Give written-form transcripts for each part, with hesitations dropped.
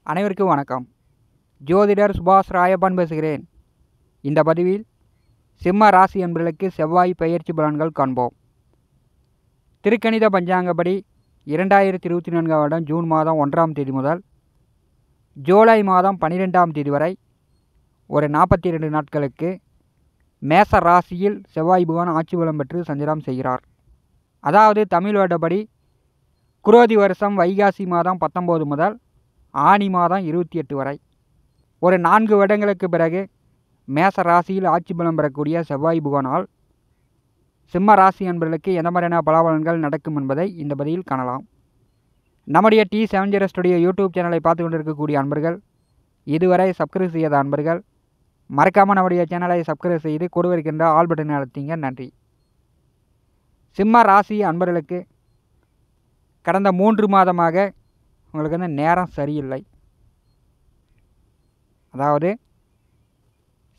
அனைவருக்கும் வணக்கம். ஜோதிடர் சுபாஷ் ராயப்பன் பேசுகிறேன். இந்த பதிவில் சிம்ம ராசி என்பவர்களுக்கு செவ்வாய் பெயர்ச்சி பலன்கள் காண்போம். திருக்கணித பஞ்சாங்கப்படி 2024 வருடம் ஜூன் மாதம் 1ஆம் தேதி முதல் ஜூலை மாதம் 12ஆம் தேதி வரை ஒரு 42 நாட்களுக்கு மேச ராசியில் செவ்வாய் பகவான் ஆட்சி பலம் பெற்று சஞ்சாரம் செய்கிறார். அதாவது தமிழ் வருடப்படி குரோதி வருஷம் வைகாசி மாதம் 19 முதல் ஆனி மாதம் 28 வரை ஒரு 4 வருடங்களுக்கு பிறகு மேச ராசியில் ஆட்சி பலம் பெறக்கூடிய செவ்வாய் பகவானால் சிம்ம ராசி என்பவர்களுக்கு எந்த மாதிரியான பலாபலன்கள் நடக்கும் என்பதை இந்த பதிவில் காணலாம். நம்முடைய T70 ஸ்டுடியோ யூடியூப் சேனலை பார்த்து கொண்டிருக்கக்கூடிய அன்பர்கள், இதுவரை சப்ஸ்கிரைப் செய்யாத அன்பர்கள் மறக்காமல் நம்முடைய சேனலை சப்ஸ்கிரைப் செய்து கொடுவிருக்கின்ற ஆல் பட்டனை அழுத்திங்க. நன்றி. சிம்ம ராசி அன்பர்களுக்கு கடந்த 3 மாதமாக உங்களுக்கு வந்து நேரம் சரியில்லை. அதாவது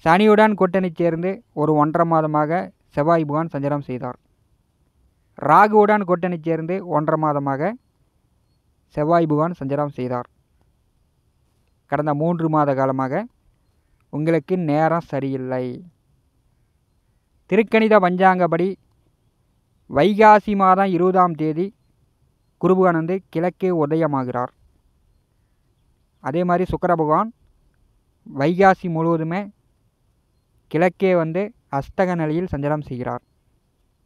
சனியுடன் கூட்டணி சேர்ந்து ஒரு 1.5 மாதமாக செவ்வாய் பகவான் சஞ்சாரம் செய்தார். ராகுவுடன் கூட்டணி சேர்ந்து 1.5 மாதமாக செவ்வாய் பகவான் சஞ்சாரம் செய்தார். கடந்த 3 மாத காலமாக உங்களுக்கு நேரம் சரியில்லை. திருக்கணித பஞ்சாங்கப்படி வைகாசி மாதம் 20ஆம் தேதி குருபகவான் வந்து கிழக்கே உதயமாகிறார். அதே மாதிரி சுக்கிர பகவான் வைகாசி முழுவதுமே கிழக்கே வந்து அஷ்டக நிலையில் சஞ்சாரம் செய்கிறார்.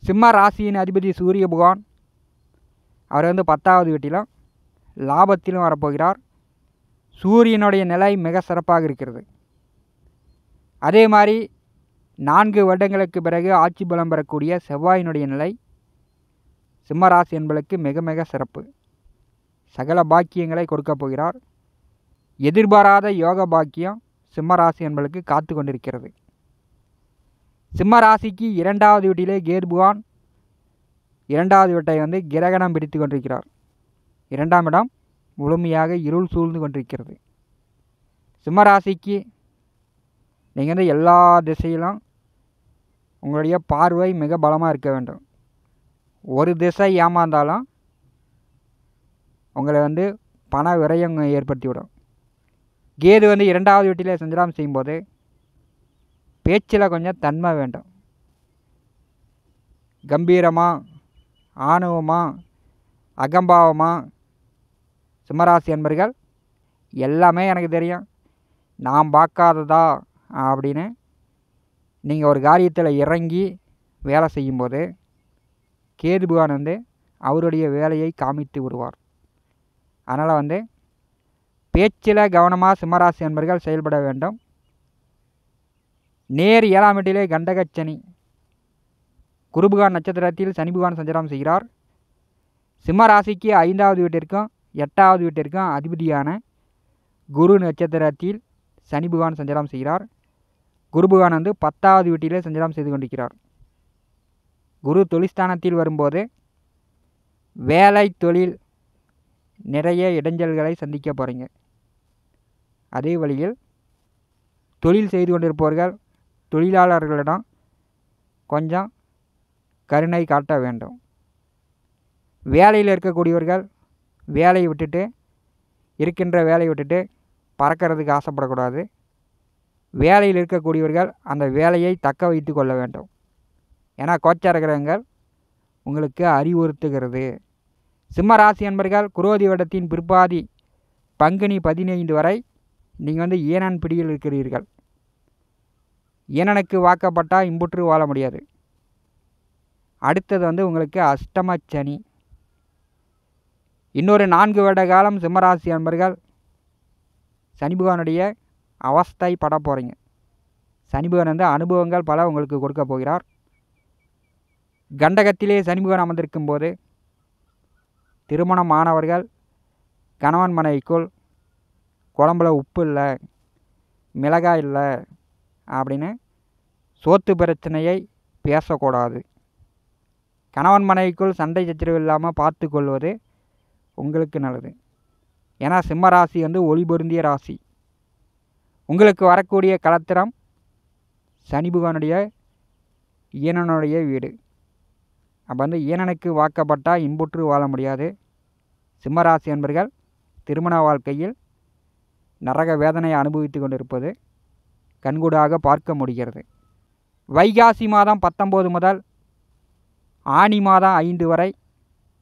சிம்ம ராசியின் அதிபதி சூரிய பகவான் அவர் வந்து 10வது வீட்டிலும் லாபத்திலும் வரப்போகிறார். சூரியனுடைய நிலை மிக சிறப்பாக இருக்கிறது. அதே மாதிரி 4 வருடங்களுக்கு பிறகு ஆட்சி பலம் பெறக்கூடிய செவ்வாயினுடைய நிலை சிம்மராசி என்பதற்கு மிக மிக சிறப்பு. சகல பாக்கியங்களை கொடுக்கப் போகிறார். எதிர்பாராத யோக பாக்கியம் சிம்மராசி என்பதற்கு காத்து கொண்டிருக்கிறது. சிம்மராசிக்கு 2வது வீட்டிலே கேது பகவான் 2வது வீட்டை வந்து கிரகணம் பிடித்து கொண்டிருக்கிறார். 2ஆம் இடம் முழுமையாக இருள் சூழ்ந்து கொண்டிருக்கிறது. சிம்மராசிக்கு நீங்கள் வந்து எல்லா திசையிலும் உங்களுடைய பார்வை மிக பலமாக இருக்க வேண்டும். ஒரு திசை ஏமாந்தாலும் உங்களை வந்து பண விரயம் ஏற்படுத்திவிடும். கேது வந்து 2வது வீட்டிலே சஞ்சாரம் செய்யும்போது பேச்சில் கொஞ்சம் தன்மை வேண்டும். கம்பீரமாக, ஆணவமாக, அகம்பாவமாக சிம்மராசி என்பர்கள் எல்லாமே எனக்கு தெரியும், நான் பார்க்காததா அப்படின்னு நீங்கள் ஒரு காரியத்தில் இறங்கி வேலை செய்யும்போது கேது பகவான் வந்து அவருடைய வேலையை காமித்து விடுவார். அதனால் வந்து பேச்சில் கவனமாக சிம்மராசி என்பர்கள் செயல்பட வேண்டும். நேர் 7ஆம் வீட்டிலே கண்டகச்சனி குருபகவான் நட்சத்திரத்தில் சனி பகவான் சஞ்சாரம் செய்கிறார். சிம்மராசிக்கு 5வது வீட்டிற்கும் 8வது வீட்டிற்கும் அதிபதியான குரு நட்சத்திரத்தில் சனி பகவான் சஞ்சாரம் செய்கிறார். குரு பகவான் வந்து 10வது வீட்டிலே சஞ்சாரம் செய்து கொண்டிருக்கிறார். குரு தொழில்ஸ்தானத்தில் வரும்போது வேலை தொழில் நிறைய இடைஞ்சல்களை சந்திக்க போகிறீங்க. அதே வழியில் தொழில் செய்து கொண்டிருப்பவர்கள் தொழிலாளர்களிடம் கொஞ்சம் கருணை காட்ட வேண்டும். வேலையில் இருக்கக்கூடியவர்கள் வேலையை விட்டுட்டு இருக்கின்ற வேலையை விட்டுட்டு பறக்கிறதுக்கு ஆசைப்படக்கூடாது. வேலையில் இருக்கக்கூடியவர்கள் அந்த வேலையை தக்க வைத்து கொள்ள வேண்டும். ஏன்னா கோச்சார கிரகங்கள் உங்களுக்கு அறிவுறுத்துகிறது. சிம்ம ராசி என்பர்கள் குரோதி வருடத்தின் பிற்பாதி பங்குனி 15 வரை நீங்கள் வந்து ஏனன் பிடியில் இருக்கிறீர்கள். ஏனனுக்கு வாக்கப்பட்டால் இம்புற்று வாழ முடியாது. அடுத்தது வந்து உங்களுக்கு அஷ்டமச்சனி. இன்னொரு 4 வருட காலம் சிம்மராசி என்பர்கள் சனி பகவானுடைய அவஸ்தை பட போகிறீங்க. சனி பகவான் வந்து அனுபவங்கள் பல உங்களுக்கு கொடுக்க போகிறார். கண்டகத்திலே சனி பகவான் அமர்ந்திருக்கும் போது திருமணமானவர்கள் கணவன் மனைவிக்குள் குழம்புல உப்பு இல்லை, மிளகாய் இல்லை அப்படின்னு சோத்து பிரச்சனையை பேசக்கூடாது. கணவன் மனைவிக்குள் சண்டை சச்சரவு இல்லாமல் பார்த்து கொள்வது உங்களுக்கு நல்லது. ஏன்னா சிம்ம ராசி வந்து ஒளி பொருந்திய ராசி. உங்களுக்கு வரக்கூடிய கலத்திரம் சனி பகவானுடைய ஈனனுடைய வீடு. அப்போ வந்து ஈனனுக்கு வாக்கப்பட்டால் இன்புற்று வாழ முடியாது. சிம்மராசி என்பர்கள் திருமண வாழ்க்கையில் நரக வேதனை அனுபவித்து கொண்டிருப்பது கண்கூடாக பார்க்க முடிகிறது. வைகாசி மாதம் 19 முதல் ஆனி மாதம் 5 வரை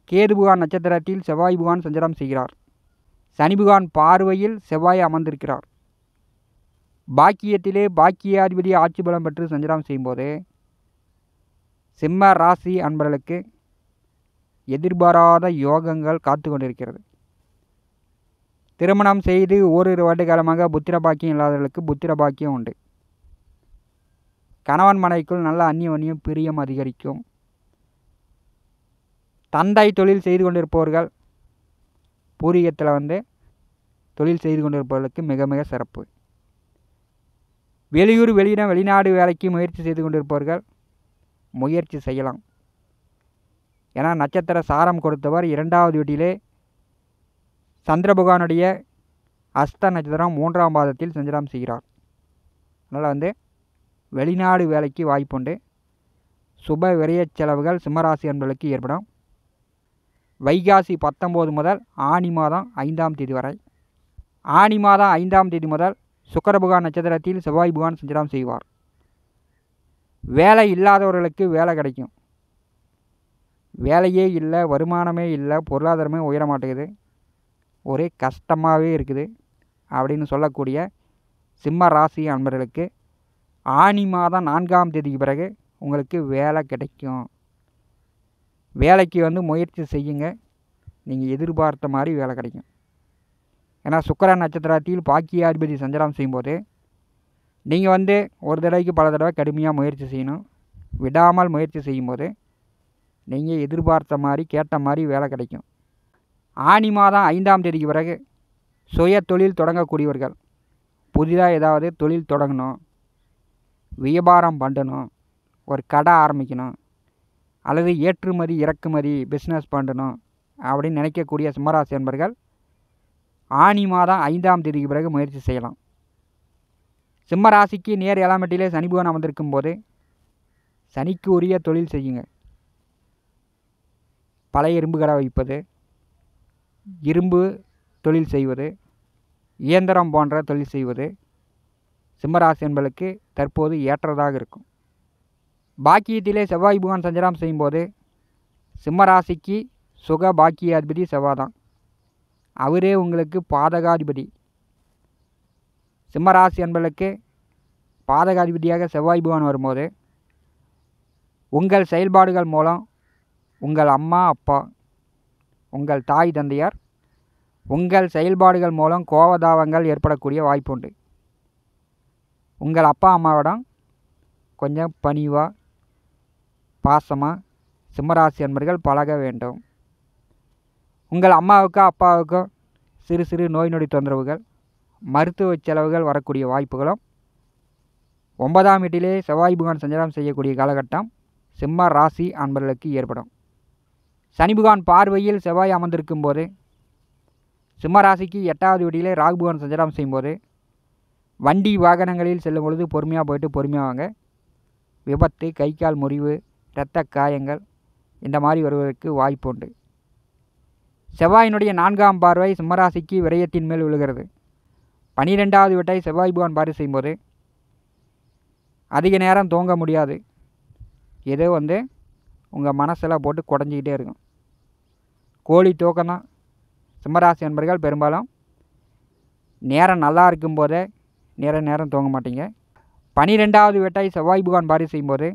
கேது பகவான் நட்சத்திரத்தில் செவ்வாய் பகவான் சஞ்சாரம் செய்கிறார். சனி பகவான் பார்வையில் செவ்வாய் அமர்ந்திருக்கிறார். பாக்கியத்திலே பாக்கியாதிபதி ஆட்சி பலம் பெற்று சஞ்சாரம் செய்யும்போது சிம்ம ராசி அன்பர்களுக்கு எதிர்பாராத யோகங்கள் காத்து கொண்டிருக்கிறது. திருமணம் செய்து ஓரிரு வருட காலமாக புத்திர பாக்கியம் இல்லாதவர்களுக்கு புத்திர பாக்கியம் உண்டு. கணவன் மனைவிக்குள் நல்ல அந்நியம் பிரியம் அதிகரிக்கும். தந்தை தொழில் செய்து கொண்டிருப்பவர்கள் பூர்வீகத்தில் தொழில் செய்து கொண்டிருப்பவர்களுக்கு மிக மிக சிறப்பு. வெளியூர் வெளியிடம் வெளிநாடு வேலைக்கு முயற்சி செய்து கொண்டிருப்பவர்கள் முயற்சி செய்யலாம். ஏன்னா நட்சத்திர சாரம் கொடுத்தவர் 2வது வீட்டிலே சந்திர பகவானுடைய அஸ்த நட்சத்திரம் 3ஆம் பாதத்தில் சஞ்சாரம் செய்கிறார். அதனால் வெளிநாடு வேலைக்கு வாய்ப்புண்டு. சுப விரய செலவுகள் சிம்மராசி அன்பர்களுக்கு ஏற்படும். வைகாசி 19 முதல் ஆனி மாதம் 5ஆம் தேதி வரை. ஆனி மாதம் 5ஆம் தேதி முதல் சுக்கிர பகவான் நட்சத்திரத்தில் செவ்வாய் பகவான் சஞ்சாரம் செய்வார். வேலை இல்லாதவர்களுக்கு வேலை கிடைக்கும். வேலையே இல்லை, வருமானமே இல்லை, பொருளாதாரமே உயர மாட்டேங்குது, ஒரே கஷ்டமாகவே இருக்குது அப்படின்னு சொல்லக்கூடிய சிம்ம ராசி அன்பர்களுக்கு ஆனி மாதம் 4ஆம் தேதிக்கு பிறகு உங்களுக்கு வேலை கிடைக்கும். வேலைக்கு முயற்சி செய்யுங்க, நீங்கள் எதிர்பார்த்த மாதிரி வேலை கிடைக்கும். ஏன்னா சுக்கிர நட்சத்திரத்தில் பாக்கியாதிபதி சஞ்சாரம் செய்யும்போது நீங்கள் ஒரு தடவைக்கு பல தடவை கடுமையாக முயற்சி செய்யணும். விடாமல் முயற்சி செய்யும்போது நீங்கள் எதிர்பார்த்த மாதிரி கேட்ட மாதிரி வேலை கிடைக்கும். ஆனி மாதம் 5ஆம் தேதிக்கு பிறகு சுய தொழில் தொடங்கக்கூடியவர்கள், புதிதாக ஏதாவது தொழில் தொடங்கணும், வியாபாரம் பண்ணணும், ஒரு கடை ஆரம்பிக்கணும், அல்லது ஏற்றுமதி இறக்குமதி பிஸ்னஸ் பண்ணணும் அப்படின்னு நினைக்கக்கூடிய சிம்மராசி என்பர்கள் ஆனி மாதம் 5ஆம் தேதிக்கு பிறகு முயற்சி செய்யலாம். சிம்ம ராசிக்கு நேர் 7ஆம் வீட்டிலே சனி பகவான் அமர்ந்திருக்கும் போது சனிக்கு உரிய தொழில் செய்யுங்க. பழைய இரும்பு கடை வைப்பது, இரும்பு தொழில் செய்வது, இயந்திரம் போன்ற தொழில் செய்வது சிம்மராசி என்பர்களுக்கு தற்போது ஏற்றதாக இருக்கும். பாக்கியத்திலே செவ்வாய் பகவான் சஞ்சாரம் செய்யும்போது சிம்மராசிக்கு சுக பாக்கியாதிபதி செவ்வாய் தான். அவரே உங்களுக்கு பாதகாதிபதி. சிம்மராசி என்பர்களுக்கு பாதகாதிபதியாக செவ்வாய் பகவான் வரும்போது உங்கள் செயல்பாடுகள் மூலம் உங்கள் அம்மா அப்பா, உங்கள் தாய் தந்தையார், உங்கள் செயல்பாடுகள் மூலம் கோபதாபங்கள் ஏற்படக்கூடிய வாய்ப்பு உண்டு. உங்கள் அப்பா அம்மாவிடம் கொஞ்சம் பணிவாக பாசமாக சிம்மராசி அன்பர்கள் பழக வேண்டும். உங்கள் அம்மாவுக்கோ அப்பாவுக்கோ சிறு சிறு நோய் நொடி தொந்தரவுகள், மருத்துவ செலவுகள் வரக்கூடிய வாய்ப்புகளும் 9ஆம் வீட்டிலே செவ்வாய் பகவான் சஞ்சாரம் செய்யக்கூடிய காலகட்டம் சிம்ம ராசி அன்பர்களுக்கு ஏற்படும். சனி பகவான் பார்வையில் செவ்வாய் அமர்ந்திருக்கும் போது சிம்ம ராசிக்கு 8வது வீட்டிலே ராகு பகவான் சஞ்சாரம் செய்யும்போது வண்டி வாகனங்களில் செல்லும் பொழுது பொறுமையாக போயிட்டு பொறுமையாக வாங்க. விபத்து, கை கால் முறிவு, இரத்த காயங்கள் இந்த மாதிரி வருவதற்கு வாய்ப்பு உண்டு. செவ்வாயினுடைய 4ஆம் பார்வை சிம்மராசிக்கு விரயத்தின் மேல் விழுகிறது. 12வது வீட்டை செவ்வாய் பகவான் பார்வை செய்யும்போது அதிக நேரம் தூங்க முடியாது. ஏதோ உங்கள் மனசில் போட்டு குடஞ்சிக்கிட்டே இருக்கும். கோழி தூக்கம்தான். சிம்மராசி அன்பர்கள் பெரும்பாலும் நேரம் நல்லா இருக்கும்போதே நேரம் தூங்க மாட்டீங்க. 12வது வீட்டை செவ்வாய் பகவான் பார்வை செய்யும்போது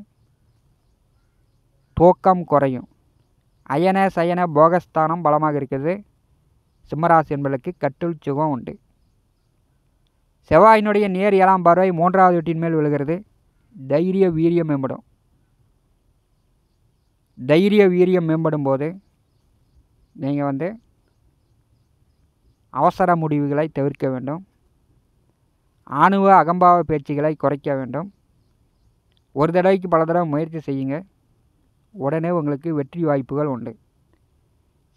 தூக்கம் குறையும். அயன சயன போகஸ்தானம் பலமாக இருக்கிறது. சிம்மராசி என்பதற்கு கட்டுள் சுகம் உண்டு. செவ்வாயினுடைய நேர் 7ஆம் பார்வை 3வது வீட்டின் மேல் விழுகிறது. தைரிய வீரியம் மேம்படும். தைரிய வீரியம் மேம்படும் போது நீங்கள் அவசர முடிவுகளை தவிர்க்க வேண்டும். ஆணுவ அகம்பாவ பேச்சுகளை குறைக்க வேண்டும். ஒரு தடவைக்கு பல தடவை முயற்சி செய்யுங்க, உடனே உங்களுக்கு வெற்றி வாய்ப்புகள் உண்டு.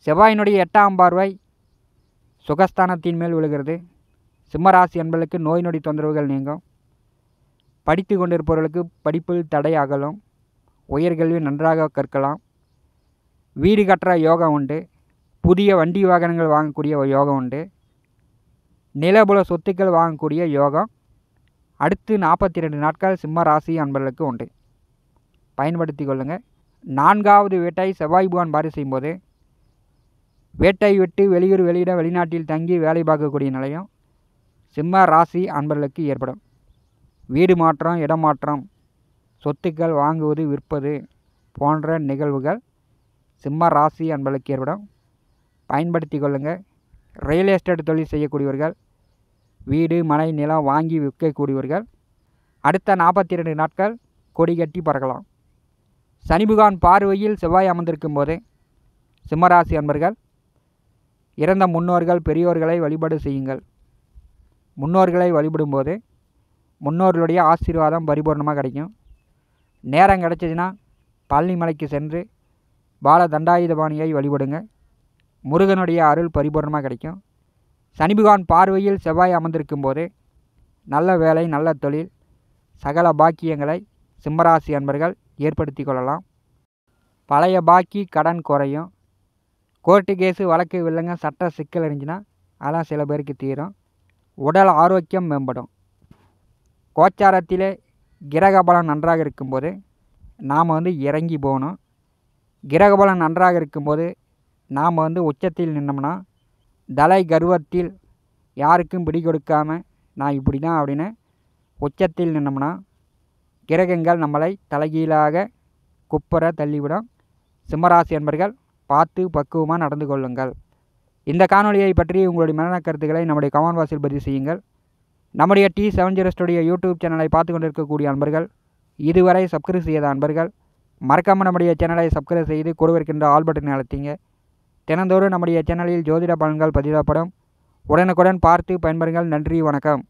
செவ்வாயினுடைய 8ஆம் பார்வை சுகஸ்தானத்தின் மேல் விழுகிறது. சிம்மராசி என்பதற்கு நோய் நொடி தொந்தரவுகள் நீங்கும். படித்து கொண்டிருப்பவர்களுக்கு படிப்பில் தடை அகலும். உயர்கல்வி நன்றாக கற்கலாம். வீடு கட்டுற யோகம் உண்டு. புதிய வண்டி வாகனங்கள் வாங்கக்கூடிய யோகம் உண்டு. நிலபுல சொத்துக்கள் வாங்கக்கூடிய யோகம் அடுத்து 42 நாட்கள் சிம்ம ராசி அன்பர்களுக்கு உண்டு. பயன்படுத்தி கொள்ளுங்கள். 4வது வீட்டை செவ்வாய் பகவான் பாரி செய்யும்போது வீட்டை விட்டு வெளியூர் வெளிநாட்டில் தங்கி வேலை பார்க்கக்கூடிய நிலையம் சிம்ம ராசி அன்பர்களுக்கு ஏற்படும். வீடு மாற்றம், இடமாற்றம், சொத்துக்கள் வாங்குவது விற்பது போன்ற நிகழ்வுகள் சிம்ம ராசி அன்பர்களுக்கு ஏற்படும். பயன்படுத்தி கொள்ளுங்கள். ரியல் எஸ்டேட் தொழில் செய்யக்கூடியவர்கள், வீடு மனை நிலம் வாங்கி விற்கக்கூடியவர்கள் அடுத்த 42 நாட்கள் கொடி கட்டி பறக்கலாம். சனி பகவான் பார்வையில் செவ்வாய் அமர்ந்திருக்கும் போது சிம்மராசி அன்பர்கள் இறந்த முன்னோர்கள் பெரியோர்களை வழிபாடு செய்யுங்கள். முன்னோர்களை வழிபடும்போது முன்னோர்களுடைய ஆசீர்வாதம் பரிபூர்ணமாக கிடைக்கும். நேரம் கிடைச்சதுன்னா பழனி மலைக்கு சென்று பால தண்டாயுதபாணியை வழிபடுங்க. முருகனுடைய அருள் பரிபூர்ணமாக கிடைக்கும். சனி பகவான் பார்வையில் செவ்வாய் அமர்ந்திருக்கும் போது நல்ல வேலை, நல்ல தொழில், சகல பாக்கியங்களை சிம்மராசி அன்பர்கள் ஏற்படுத்தி கொள்ளலாம். பழைய பாக்கி கடன் குறையும். கோர்ட்டு கேஸு வழக்கு வில்லங்க சட்ட சிக்கல் இருந்துச்சுன்னா அதெல்லாம் சில பேருக்கு தீரும். உடல் ஆரோக்கியம் மேம்படும். கோச்சாரத்திலே கிரக பலம் நன்றாக இருக்கும்போது நாம் இறங்கி போகணும். கிரக பலம் நன்றாக இருக்கும்போது நாம் உச்சத்தில் நின்னோம்னா தலை கர்வத்தில் யாருக்கும் பிடி கொடுக்காமல் நான் இப்படி தான் அப்படின்னு உச்சத்தில் நின்னோம்னா கிரகங்கள் நம்மளை தலைகீழாக குப்புற தள்ளிவிடும். சிம்மராசி என்பர்கள் பார்த்து பக்குவமாக நடந்து கொள்ளுங்கள். இந்த காணொலியை பற்றி உங்களுடைய மன கருத்துக்களை நம்முடைய கமெண்ட் பாக்ஸில் பதிவு செய்யுங்கள். நம்முடைய T70 ஸ்டுடியோ யூடியூப் சேனலை பார்த்து கொண்டிருக்கக்கூடிய அன்பர்கள், இதுவரை சப்ஸ்கிரைப் செய்யாத அன்பர்கள் மறக்காமல் நம்முடைய சேனலை சப்ஸ்கிரைப் செய்து கொடுவிருக்கின்ற ஆல் பட்டனை அழுத்திங்க. தினந்தோறும் நம்முடைய சேனலில் ஜோதிட பலன்கள் பதிவிடப்படும். உடனுக்குடன் பார்த்து பயன்பெறுங்கள். நன்றி, வணக்கம்.